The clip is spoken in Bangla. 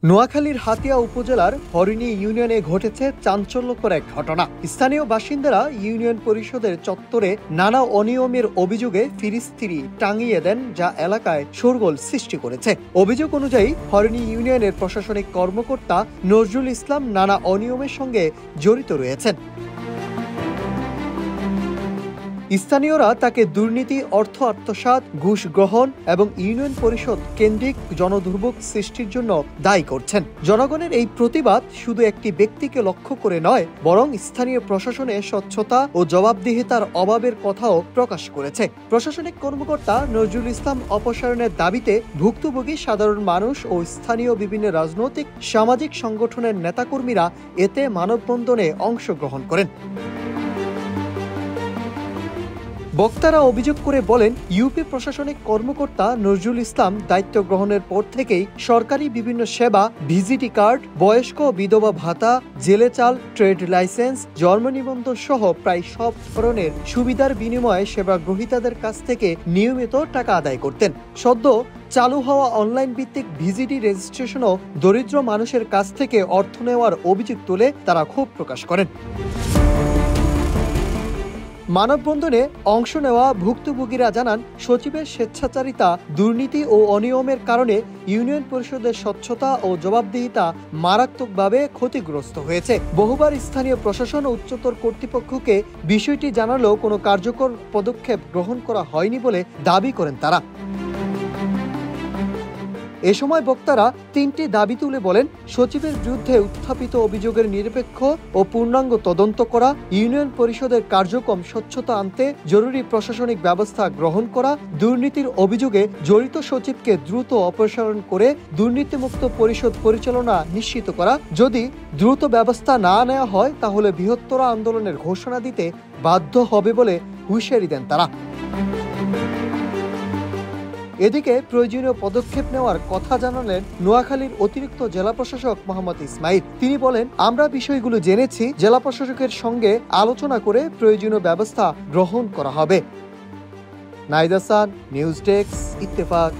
নোয়াখালীর হাতিয়া উপজেলার হরিণী ইউনিয়নে ঘটেছে চাঞ্চল্যকর এক ঘটনা। স্থানীয় বাসিন্দারা ইউনিয়ন পরিষদের চত্বরে নানা অনিয়মের অভিযোগে ফিরিস্তিরি টাঙিয়ে দেন, যা এলাকায় শোরগোল সৃষ্টি করেছে। অভিযোগ অনুযায়ী হরিণী ইউনিয়নের প্রশাসনিক কর্মকর্তা নজরুল ইসলাম নানা অনিয়মের সঙ্গে জড়িত রয়েছেন। স্থানীয়রা তাকে দুর্নীতি, অর্থ আত্মসাৎ, ঘুষ গ্রহণ এবং ইউনিয়ন পরিষদ কেন্দ্রিক জনদুর্ভোগ সৃষ্টির জন্য দায়ী করছেন। জনগণের এই প্রতিবাদ শুধু একটি ব্যক্তিকে লক্ষ্য করে নয়, বরং স্থানীয় প্রশাসনে স্বচ্ছতা ও জবাবদিহিতার অভাবের কথাও প্রকাশ করেছে। প্রশাসনিক কর্মকর্তা নজরুল ইসলাম অপসারণের দাবিতে ভুক্তভোগী সাধারণ মানুষ ও স্থানীয় বিভিন্ন রাজনৈতিক সামাজিক সংগঠনের নেতাকর্মীরা এতে মানববন্ধনে অংশগ্রহণ করেন। বক্তারা অভিযোগ করে বলেন, ইউপি প্রশাসনিক কর্মকর্তা নজরুল ইসলাম দায়িত্ব গ্রহণের পর থেকেই সরকারি বিভিন্ন সেবা, ভিজিটি কার্ড, বয়স্ক বিধবা ভাতা, জেলে চাল, ট্রেড লাইসেন্স, জন্ম নিবন্ধন সহ প্রায় সব ধরনের সুবিধার বিনিময়ে সেবা গ্রহীতাদের কাছ থেকে নিয়মিত টাকা আদায় করতেন। সদ্য চালু হওয়া অনলাইন ভিত্তিক ভিজিটি রেজিস্ট্রেশনও দরিদ্র মানুষের কাছ থেকে অর্থ নেওয়ার অভিযোগ তুলে তারা ক্ষোভ প্রকাশ করেন। মানববন্ধনে অংশ নেওয়া ভুক্তভোগীরা জানান, সচিবের স্বেচ্ছাচারিতা, দুর্নীতি ও অনিয়মের কারণে ইউনিয়ন পরিষদের স্বচ্ছতা ও জবাবদিহিতা মারাত্মকভাবে ক্ষতিগ্রস্ত হয়েছে। বহুবার স্থানীয় প্রশাসন ও উচ্চতর কর্তৃপক্ষকে বিষয়টি জানালেও কোনো কার্যকর পদক্ষেপ গ্রহণ করা হয়নি বলে দাবি করেন তারা। এ সময় বক্তারা তিনটি দাবি তুলে বলেন, সচিবের বিরুদ্ধে উত্থাপিত অভিযোগের নিরপেক্ষ ও পূর্ণাঙ্গ তদন্ত করা, ইউনিয়ন পরিষদের কার্যক্রম স্বচ্ছতা আনতে জরুরি প্রশাসনিক ব্যবস্থা গ্রহণ করা, দুর্নীতির অভিযোগে জড়িত সচিবকে দ্রুত অপসারণ করে দুর্নীতিমুক্ত পরিষদ পরিচালনা নিশ্চিত করা। যদি দ্রুত ব্যবস্থা না নেওয়া হয় তাহলে বৃহত্তর আন্দোলনের ঘোষণা দিতে বাধ্য হবে বলে হুঁশিয়ারি দেন তারা। এদিকে প্রয়োজনীয় পদক্ষেপ নেওয়ার কথা জানালেন নোয়াখালীর অতিরিক্ত জেলা প্রশাসক মোহাম্মদ ইসমাইল। তিনি বলেন, আমরা বিষয়গুলো জেনেছি, জেলা প্রশাসকের সঙ্গে আলোচনা করে প্রয়োজনীয় ব্যবস্থা গ্রহণ করা হবে। নাইদ হাসান, নিউজ ডেস্ক, ইত্তেফাক।